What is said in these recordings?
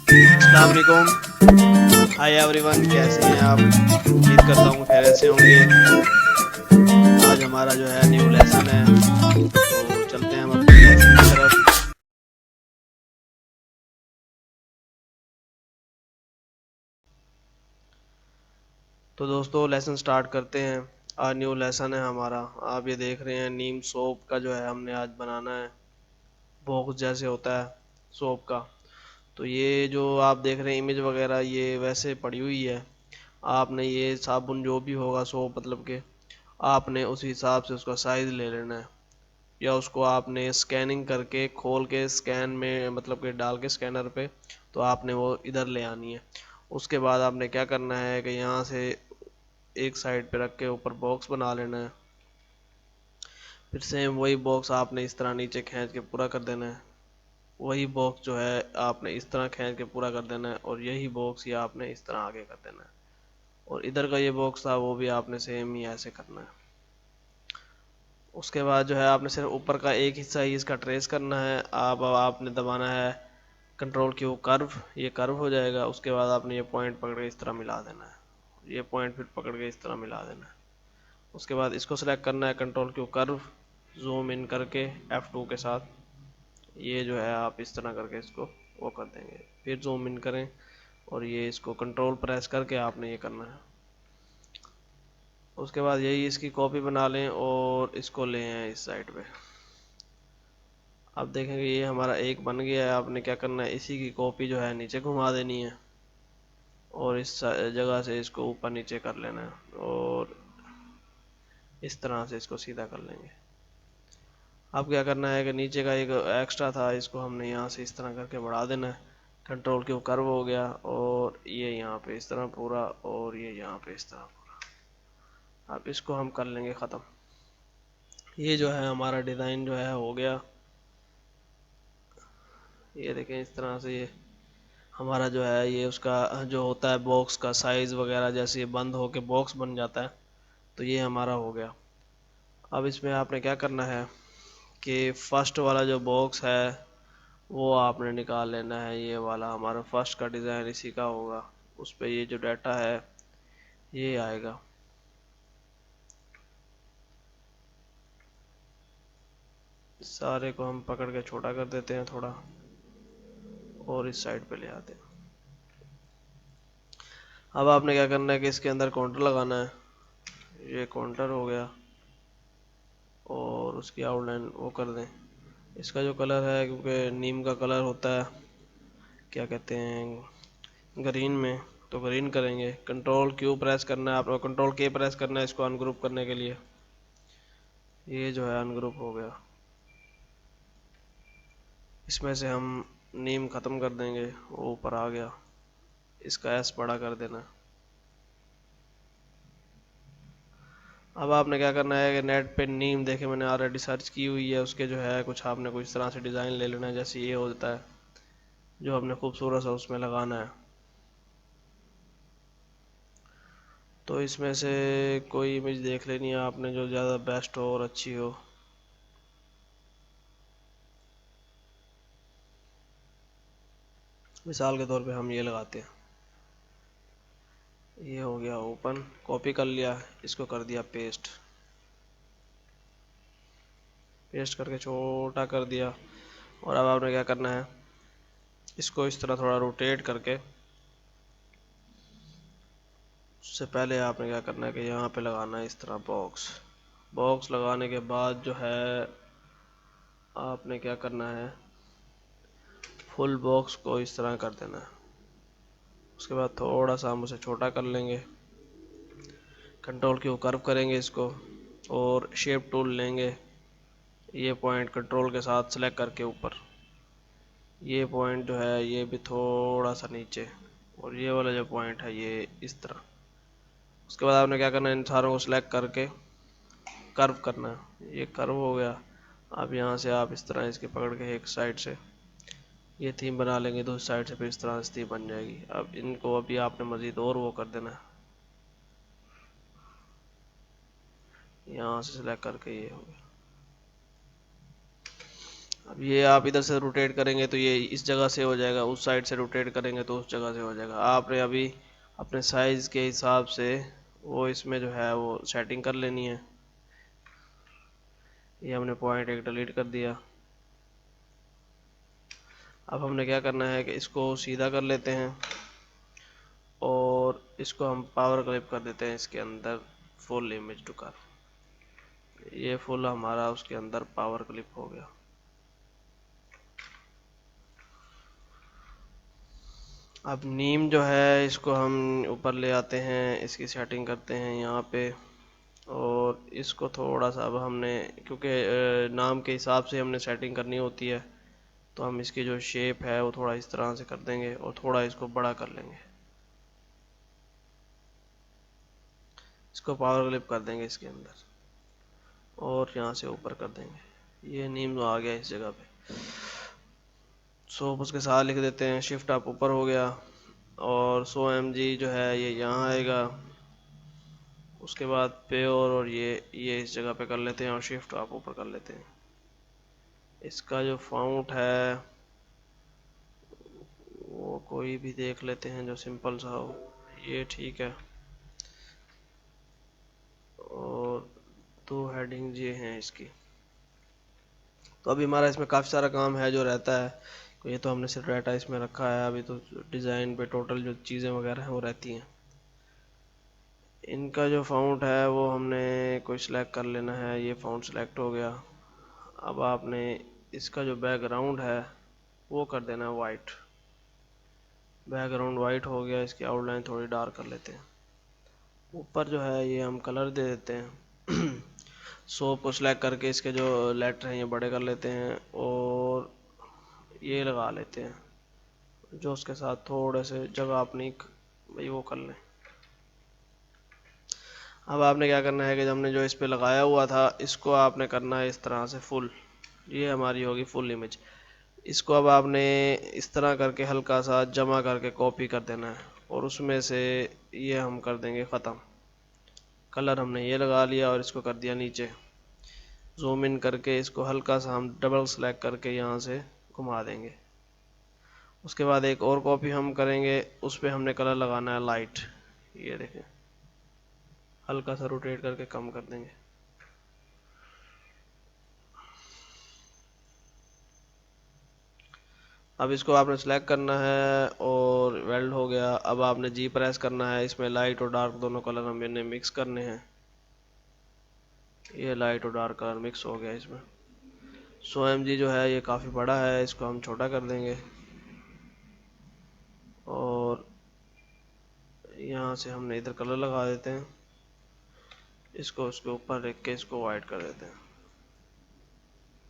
अस्सलाम वालेकुम। Hi everyone, कैसे हैं आप? उम्मीद करता हूँ खैरियत से होंगे। आज हमारा जो है न्यू लेसन है, तो चलते हैं हम अपने लेसन की तरफ। तो दोस्तों लेसन स्टार्ट करते हैं। आज न्यू लेसन है हमारा। आप ये देख रहे हैं नीम सोप का जो है हमने आज बनाना है। बॉक्स जैसे होता है सोप का। तो ये जो आप देख रहे हैं इमेज वगैरह ये वैसे पड़ी हुई है। आपने ये साबुन जो भी होगा सोप मतलब के आपने उस हिसाब से उसका साइज़ ले लेना है, या उसको आपने स्कैनिंग करके खोल के स्कैन में मतलब कि डाल के स्कैनर पे तो आपने वो इधर ले आनी है। उसके बाद आपने क्या करना है कि यहाँ से एक साइड पे रख के ऊपर बॉक्स बना लेना है। फिर सेम वही बॉक्स आपने इस तरह नीचे खींच के पूरा कर देना है। वही बॉक्स जो है आपने इस तरह खींच के पूरा कर देना है, और यही बॉक्स ही आपने इस तरह आगे कर देना है। और इधर का ये बॉक्स था वो भी आपने सेम ही ऐसे करना है। उसके बाद जो है आपने सिर्फ ऊपर का एक हिस्सा ही इसका ट्रेस करना है। आपने दबाना है कंट्रोल क्यू कर्व, ये कर्व हो जाएगा। उसके बाद आपने ये पॉइंट पकड़ के इस तरह मिला देना है, ये पॉइंट फिर पकड़ के इस तरह मिला देना है। उसके बाद इसको सेलेक्ट करना है control Q curve, zoom in करके F2 के साथ ये जो है आप इस तरह करके इसको वो कर देंगे। फिर जूम इन करें और ये इसको कंट्रोल प्रेस करके आपने ये करना है। उसके बाद यही इसकी कॉपी बना लें और इसको ले आए इस साइड पे। अब देखेंगे ये हमारा एक बन गया है। आपने क्या करना है, इसी की कॉपी जो है नीचे घुमा देनी है और इस जगह से इसको ऊपर नीचे कर लेना है, और इस तरह से इसको सीधा कर लेंगे। अब क्या करना है कि नीचे का एक एक्स्ट्रा था इसको हमने यहाँ से इस तरह करके बढ़ा देना है। कंट्रोल क्यू कर्व हो गया, और ये यहाँ पे इस तरह पूरा, और ये यहाँ पे इस तरह पूरा। अब इसको हम कर लेंगे ख़त्म। ये जो है हमारा डिज़ाइन जो है हो गया। ये देखें इस तरह से ये हमारा जो है ये उसका जो होता है बॉक्स का साइज़ वगैरह जैसे ये बंद होके बॉक्स बन जाता है, तो ये हमारा हो गया। अब इसमें आपने क्या करना है कि फर्स्ट वाला जो बॉक्स है वो आपने निकाल लेना है। ये वाला हमारा फर्स्ट का डिज़ाइन इसी का होगा। उस पर ये जो डाटा है ये आएगा। सारे को हम पकड़ के छोटा कर देते हैं थोड़ा, और इस साइड पे ले आते हैं। अब आपने क्या करना है कि इसके अंदर काउंटर लगाना है। ये काउंटर हो गया, और उसकी आउटलाइन वो कर दें। इसका जो कलर है, क्योंकि नीम का कलर होता है क्या कहते हैं ग्रीन में, तो ग्रीन करेंगे। कंट्रोल क्यू प्रेस करना है आपको, कंट्रोल के प्रेस करना है इसको अनग्रुप करने के लिए। ये जो है अनग्रुप हो गया। इसमें से हम नीम ख़त्म कर देंगे, वो ऊपर आ गया। इसका एस बड़ा कर देना। अब आपने क्या करना है कि नेट पे नीम देखे मैंने ऑलरेडी सर्च की हुई है, उसके जो है कुछ आपने कुछ इस तरह से डिज़ाइन ले लेना है जैसे ये होता है, जो हमने खूबसूरत सा उसमें लगाना है। तो इसमें से कोई इमेज देख लेनी है आपने जो ज़्यादा बेस्ट हो और अच्छी हो। मिसाल के तौर पे हम ये लगाते हैं। ये हो गया ओपन, कॉपी कर लिया, इसको कर दिया पेस्ट। पेस्ट करके छोटा कर दिया। और अब आपने क्या करना है, इसको इस तरह थोड़ा रोटेट करके, उससे पहले आपने क्या करना है कि यहाँ पे लगाना है इस तरह बॉक्स। बॉक्स लगाने के बाद जो है आपने क्या करना है, फुल बॉक्स को इस तरह कर देना है। उसके बाद थोड़ा सा हम उसे छोटा कर लेंगे, कंट्रोल की कर्व करेंगे इसको, और शेप टूल लेंगे। ये पॉइंट कंट्रोल के साथ सेलेक्ट करके ऊपर, ये पॉइंट जो है ये भी थोड़ा सा नीचे, और ये वाला जो पॉइंट है ये इस तरह। उसके बाद आपने क्या करना है, इन सारों को सिलेक्ट करके कर्व करना है। ये कर्व हो गया। अब यहाँ से आप इस तरह इसके पकड़ के एक साइड से ये थीम बना लेंगे, दूसरी साइड से फिर इस तरह से थीम बन जाएगी। अब इनको अभी आपने मज़ीद और वो कर देना है, यहाँ से सिलेक्ट करके ये हो गया। अब ये आप इधर से रोटेट करेंगे तो ये इस जगह से हो जाएगा, उस साइड से रोटेट करेंगे तो उस जगह से हो जाएगा। आपने अभी अपने साइज़ के हिसाब से वो इसमें जो है वो सेटिंग कर लेनी है। ये हमने पॉइंट एक डिलीट कर दिया। अब हमने क्या करना है कि इसको सीधा कर लेते हैं और इसको हम पावर क्लिप कर देते हैं इसके अंदर, फुल इमेज टू कर। ये फुल हमारा उसके अंदर पावर क्लिप हो गया। अब नीम जो है इसको हम ऊपर ले आते हैं, इसकी सेटिंग करते हैं यहाँ पे, और इसको थोड़ा सा अब हमने, क्योंकि नाम के हिसाब से हमने सेटिंग करनी होती है, तो हम इसकी जो शेप है वो थोड़ा इस तरह से कर देंगे और थोड़ा इसको बड़ा कर लेंगे। इसको पावर क्लिप कर देंगे इसके अंदर और यहाँ से ऊपर कर देंगे। ये नीम आ गया इस जगह पे। सो उसके साथ लिख देते हैं, शिफ्ट अप ऊपर हो गया, और 100 mg जो है ये यहाँ आएगा। उसके बाद प्योर और ये इस जगह पे कर लेते हैं और शिफ्ट अप ऊपर कर लेते हैं। इसका जो फाउंट है वो कोई भी देख लेते हैं जो सिंपल सा हो, ये ठीक है। और दो हेडिंग ये हैं इसकी। तो अभी हमारा इसमें काफ़ी सारा काम है जो रहता है। ये तो हमने सिर्फ डाटा इसमें रखा है, अभी तो डिज़ाइन पे टोटल जो चीज़ें वगैरह हैं वो रहती हैं। इनका जो फाउंट है वो हमने कोई सिलेक्ट कर लेना है। ये फाउंट सिलेक्ट हो गया। अब आपने इसका जो बैकग्राउंड है वो कर देना है वाइट। बैकग्राउंड वाइट हो गया। इसकी आउटलाइन थोड़ी डार्क कर लेते हैं। ऊपर जो है ये हम कलर दे देते हैं। सोप को सिलेक्ट करके इसके जो लेटर हैं ये बड़े कर लेते हैं और ये लगा लेते हैं जो उसके साथ थोड़े से जगह अपनी भाई वो कर लें। अब आपने क्या करना है कि जब हमने जो इस पे लगाया हुआ था इसको आपने करना है इस तरह से फुल। ये हमारी होगी फुल इमेज। इसको अब आपने इस तरह करके हल्का सा जमा करके कॉपी कर देना है और उसमें से ये हम कर देंगे ख़त्म। कलर हमने ये लगा लिया और इसको कर दिया नीचे। जूम इन करके इसको हल्का सा हम डबल सेलेक्ट करके यहाँ से घुमा देंगे। उसके बाद एक और कॉपी हम करेंगे, उस पर हमने कलर लगाना है लाइट। ये देखें, हल्का सा रोटेट करके कम कर देंगे। अब इसको आपने सेलेक्ट करना है और वेल्ड हो गया। अब आपने जी प्रेस करना है, इसमें लाइट और डार्क दोनों कलर हमने मिक्स करने हैं। ये लाइट और डार्क कलर मिक्स हो गया इसमें। 100 mg जो है ये काफ़ी बड़ा है, इसको हम छोटा कर देंगे और यहाँ से हमने इधर कलर लगा देते हैं। इसको उसके ऊपर रख के इसको वाइट कर देते हैं।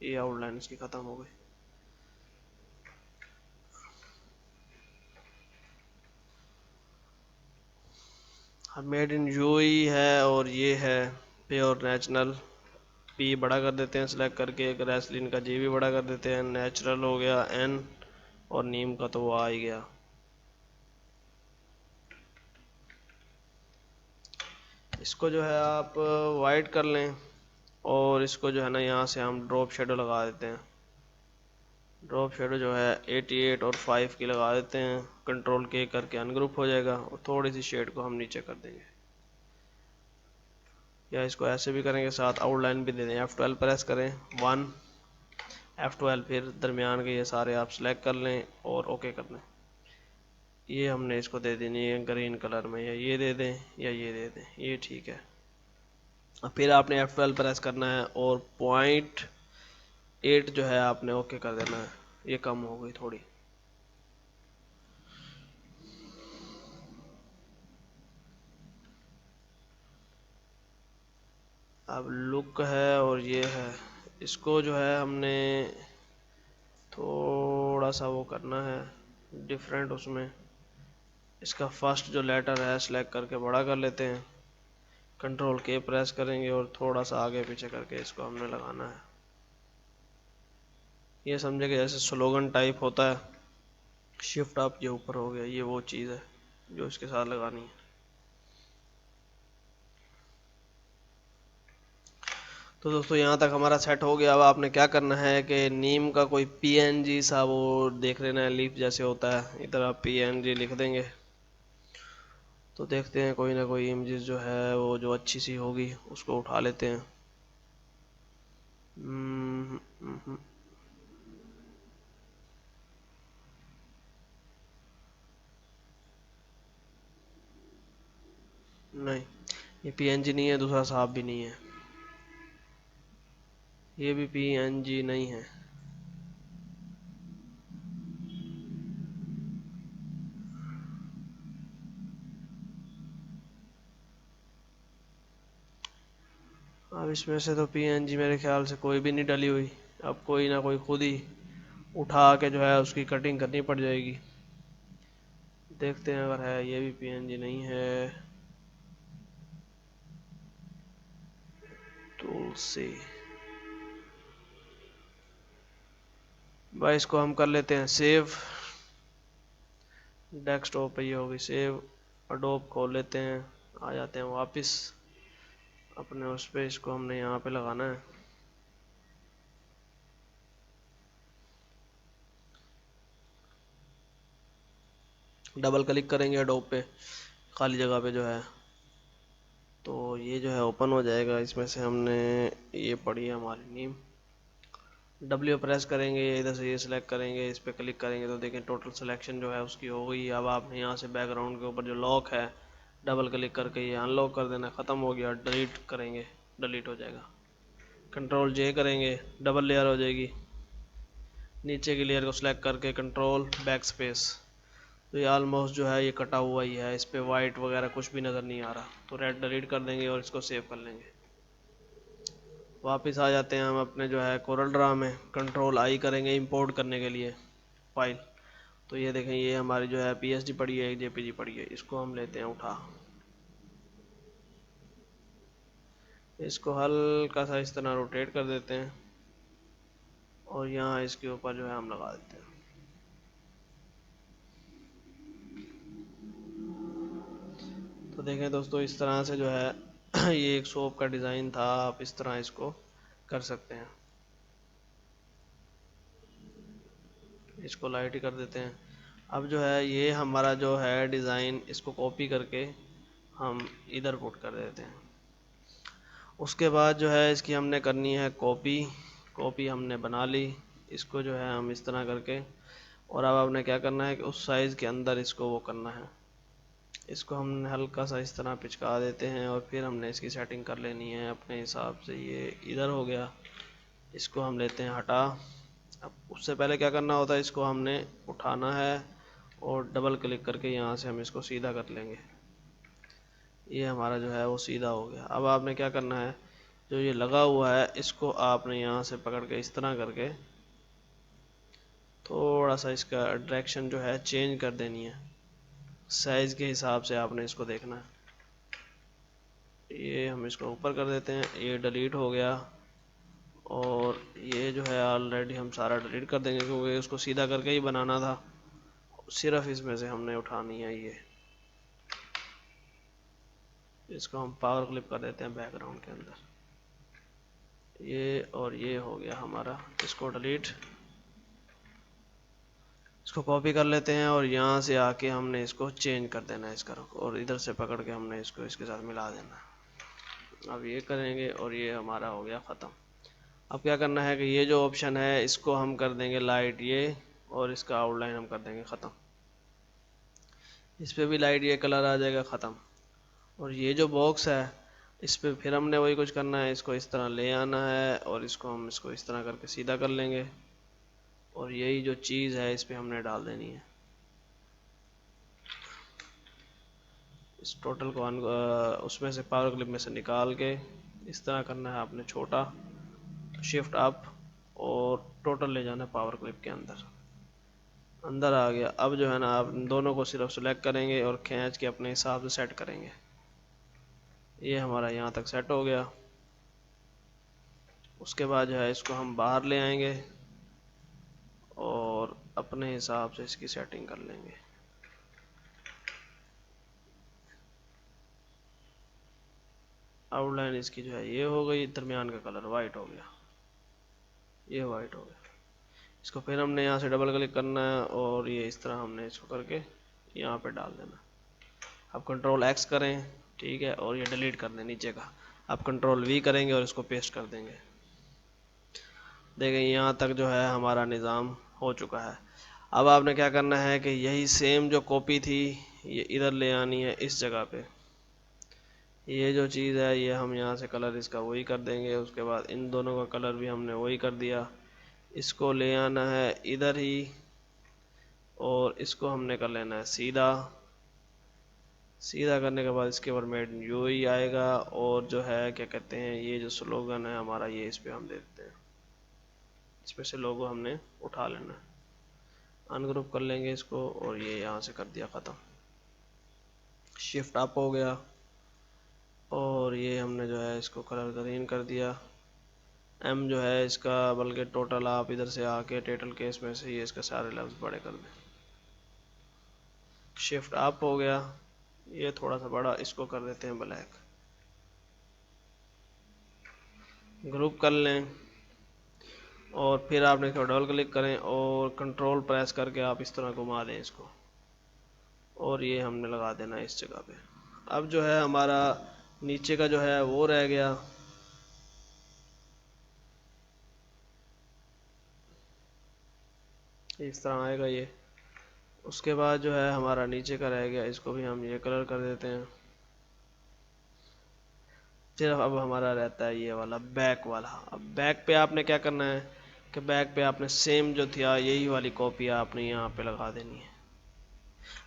ये आउटलाइन इसकी ख़त्म हो गई। मेड इन यूएई है और ये है प्योर नेचुरल। पी बड़ा कर देते हैं सिलेक्ट करके, ग्रेसलिन का जी भी बड़ा कर देते हैं। नेचुरल हो गया एन और नीम का तो वो आ ही गया। इसको जो है आप वाइट कर लें और इसको जो है ना यहाँ से हम ड्रॉप शेडो लगा देते हैं। ड्रॉप शेडो जो है 88 और 5 की लगा देते हैं। कंट्रोल के करके अनग्रुप हो जाएगा और थोड़ी सी शेड को हम नीचे कर देंगे, या इसको ऐसे भी करेंगे, साथ आउटलाइन भी दे दें। F12 प्रेस करें 1, F12 फिर दरमियान के ये सारे आप सेलेक्ट कर लें और ओके कर लें। ये हमने इसको दे देनी है ग्रीन कलर में, या ये दे दें या ये दे दें, ये ठीक है। अब फिर आपने F12 प्रेस करना है और 0.8 जो है आपने ओके कर देना है। ये कम हो गई थोड़ी। अब लुक है और ये है, इसको जो है हमने थोड़ा सा वो करना है डिफरेंट। उसमें इसका फर्स्ट जो लेटर है सेलेक्ट करके बड़ा कर लेते हैं। कंट्रोल के प्रेस करेंगे और थोड़ा सा आगे पीछे करके इसको हमने लगाना है। ये समझे कि जैसे स्लोगन टाइप होता है। शिफ्ट अप ये ऊपर हो गया, ये वो चीज़ है जो इसके साथ लगानी है। तो दोस्तों यहाँ तक हमारा सेट हो गया। अब आपने क्या करना है कि नीम का कोई पीएनजी सा वो देख लेना है, लीफ जैसे होता है, इधर आप पीएनजी लिख देंगे। तो देखते हैं कोई ना कोई इमेजेस जो है वो जो अच्छी सी होगी उसको उठा लेते हैं। हम्म, हम्म, हम्म, नहीं, ये पीएनजी नहीं है, दूसरा साहब भी नहीं है, ये भी पीएनजी नहीं है। अब इसमें से तो पीएनजी मेरे ख्याल से कोई भी नहीं डली हुई। अब कोई ना कोई खुद ही उठा के जो है उसकी कटिंग करनी पड़ जाएगी। देखते हैं, अगर है, ये भी पीएनजी नहीं है। तुलसी, भाई इसको हम कर लेते हैं सेव। डेस्कटॉप पे ये होगी सेव। अडोब खोल लेते हैं, आ जाते हैं वापस अपने उस पे। इसको हमने यहाँ पे लगाना है। डबल क्लिक करेंगे अडोब पे, खाली जगह पे जो है, तो ये जो है ओपन हो जाएगा। इसमें से हमने ये पढ़ी है हमारी नीम। डब्ल्यू प्रेस करेंगे, इधर से ये सिलेक्ट करेंगे, इस पर क्लिक करेंगे तो देखें टोटल सिलेक्शन जो है उसकी हो गई। अब आपने यहाँ से बैकग्राउंड के ऊपर जो लॉक है, डबल क्लिक करके ये अनलॉक कर देना। ख़त्म हो गया। डिलीट करेंगे, डिलीट हो जाएगा। कंट्रोल जे करेंगे, डबल लेयर हो जाएगी। नीचे की लेयर को सिलेक्ट करके कंट्रोल बैक स्पेस, तो ये ऑलमोस्ट जो है ये कटा हुआ ही है, इस पर वाइट वगैरह कुछ भी नज़र नहीं आ रहा, तो रेड डिलीट कर देंगे और इसको सेव कर लेंगे। वापस आ जाते हैं हम अपने जो है कोरल ड्रा में, कंट्रोल आई करेंगे इंपोर्ट करने के लिए फाइल। तो ये देखें, ये हमारी जो है पीएसडी पड़ी है, जेपीजी पड़ी है, इसको हम लेते हैं उठा। इसको हल्का सा इस तरह रोटेट कर देते हैं और यहाँ इसके ऊपर जो है हम लगा देते हैं। तो देखें दोस्तों, इस तरह से जो है ये एक सोप का डिज़ाइन था, आप इस तरह इसको कर सकते हैं। इसको लाइट ही कर देते हैं। अब जो है ये हमारा जो है डिज़ाइन, इसको कॉपी करके हम इधर पुट कर देते हैं। उसके बाद जो है इसकी हमने करनी है कॉपी। कॉपी हमने बना ली, इसको जो है हम इस तरह करके, और अब आपने क्या करना है कि उस साइज़ के अंदर इसको वो करना है। इसको हम हल्का सा इस तरह पिचका देते हैं और फिर हमने इसकी सेटिंग कर लेनी है अपने हिसाब से। ये इधर हो गया, इसको हम लेते हैं हटा। अब उससे पहले क्या करना होता है, इसको हमने उठाना है और डबल क्लिक करके यहाँ से हम इसको सीधा कर लेंगे। ये हमारा जो है वो सीधा हो गया। अब आपने क्या करना है, जो ये लगा हुआ है इसको आपने यहाँ से पकड़ के इस तरह करके थोड़ा सा इसका डायरेक्शन जो है चेंज कर देनी है। साइज़ के हिसाब से आपने इसको देखना है। ये हम इसको ऊपर कर देते हैं, ये डिलीट हो गया। और ये जो है ऑलरेडी हम सारा डिलीट कर देंगे क्योंकि उसको सीधा करके ही बनाना था। सिर्फ इसमें से हमने उठानी है ये। इसको हम पावर क्लिप कर देते हैं बैकग्राउंड के अंदर, ये और ये हो गया हमारा। इसको डिलीट, इसको कॉपी कर लेते हैं और यहाँ से आके हमने इसको चेंज कर देना है इसका रुख, और इधर से पकड़ के हमने इसको इसके साथ मिला देना है। अब ये करेंगे और ये हमारा हो गया ख़त्म। अब क्या करना है कि ये जो ऑप्शन है इसको हम कर देंगे लाइट ये, और इसका आउटलाइन हम कर देंगे ख़त्म। इस पर भी लाइट ये कलर आ जाएगा ख़त्म। और ये जो बॉक्स है इस पर फिर हमने वही कुछ करना है, इसको इस तरह ले आना है और इसको हम इसको इस तरह करके सीधा कर लेंगे, और यही जो चीज़ है इस पर हमने डाल देनी है। इस टोटल को उसमें से पावर क्लिप में से निकाल के इस तरह करना है आपने छोटा, शिफ्ट अप, और टोटल ले जाना है पावर क्लिप के अंदर। अंदर आ गया। अब जो है ना आप दोनों को सिर्फ सेलेक्ट करेंगे और खींच के अपने हिसाब से सेट करेंगे। ये हमारा यहाँ तक सेट हो गया। उसके बाद जो है इसको हम बाहर ले आएंगे और अपने हिसाब से इसकी सेटिंग कर लेंगे। आउटलाइन इसकी जो है ये हो गई, दरमियान का कलर वाइट हो गया, ये वाइट हो गया। इसको फिर हमने यहाँ से डबल क्लिक करना है और ये इस तरह हमने इसको करके यहाँ पे डाल देना। अब कंट्रोल एक्स करें, ठीक है, और ये डिलीट कर दें नीचे का। अब कंट्रोल वी करेंगे और इसको पेस्ट कर देंगे। देखें यहाँ तक जो है हमारा निज़ाम हो चुका है। अब आपने क्या करना है कि यही सेम जो कॉपी थी ये इधर ले आनी है इस जगह पे। ये जो चीज़ है ये हम यहाँ से कलर इसका वही कर देंगे। उसके बाद इन दोनों का कलर भी हमने वही कर दिया। इसको ले आना है इधर ही और इसको हमने कर लेना है सीधा। सीधा करने के बाद इसके ऊपर मेड इन यूएई आएगा और जो है क्या कहते हैं ये जो स्लोगन है हमारा ये इस पर हम दे देते हैं। इसमें से लोगो हमने उठा लेना है, अनग्रुप कर लेंगे इसको और ये यहाँ से कर दिया ख़त्म। शिफ्ट अप हो गया और ये हमने जो है इसको कलर ग्रीन कर दिया। एम जो है इसका बल्कि टोटल आप इधर से आके टाइटल केस में से ये इसका सारे लफ्ज़ बड़े कर दें। शिफ्ट अप हो गया, ये थोड़ा सा बड़ा, इसको कर देते हैं ब्लैक। ग्रुप कर लें और फिर आपने इसको डबल क्लिक करें और कंट्रोल प्रेस करके आप इस तरह घुमा दें इसको और ये हमने लगा देना इस जगह पे। अब जो है हमारा नीचे का जो है वो रह गया। इस तरह आएगा ये। उसके बाद जो है हमारा नीचे का रह गया, इसको भी हम ये कलर कर देते हैं। सिर्फ अब हमारा रहता है ये वाला बैक वाला। अब बैक पे आपने क्या करना है कि बैक पे आपने सेम जो थी यही वाली कॉपी आपने यहाँ पे लगा देनी है।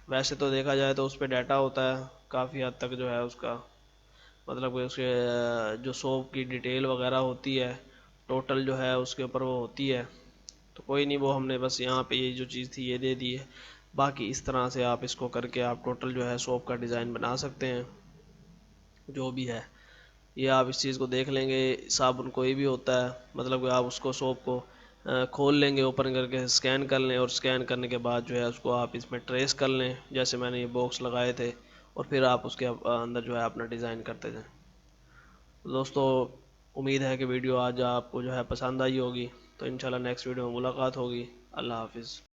वैसे तो देखा जाए तो उस पर डाटा होता है काफ़ी हद तक जो है उसका, मतलब कि उसके जो शॉप की डिटेल वगैरह होती है टोटल जो है उसके ऊपर वो होती है। तो कोई नहीं, वो हमने बस यहाँ पे ये जो चीज़ थी ये दे दी है। बाकी इस तरह से आप इसको करके आप टोटल जो है शॉप का डिज़ाइन बना सकते हैं जो भी है। ये आप इस चीज़ को देख लेंगे, साबुन कोई भी होता है मतलब कि आप उसको शॉप को खोल लेंगे ओपन करके, स्कैन कर लें और स्कैन करने के बाद जो है उसको आप इसमें ट्रेस कर लें जैसे मैंने ये बॉक्स लगाए थे और फिर आप उसके अंदर जो है अपना डिज़ाइन करते जाएं। तो दोस्तों उम्मीद है कि वीडियो आज आपको जो है पसंद आई होगी। तो इंशाल्लाह नेक्स्ट वीडियो में मुलाकात होगी। अल्लाह हाफिज़।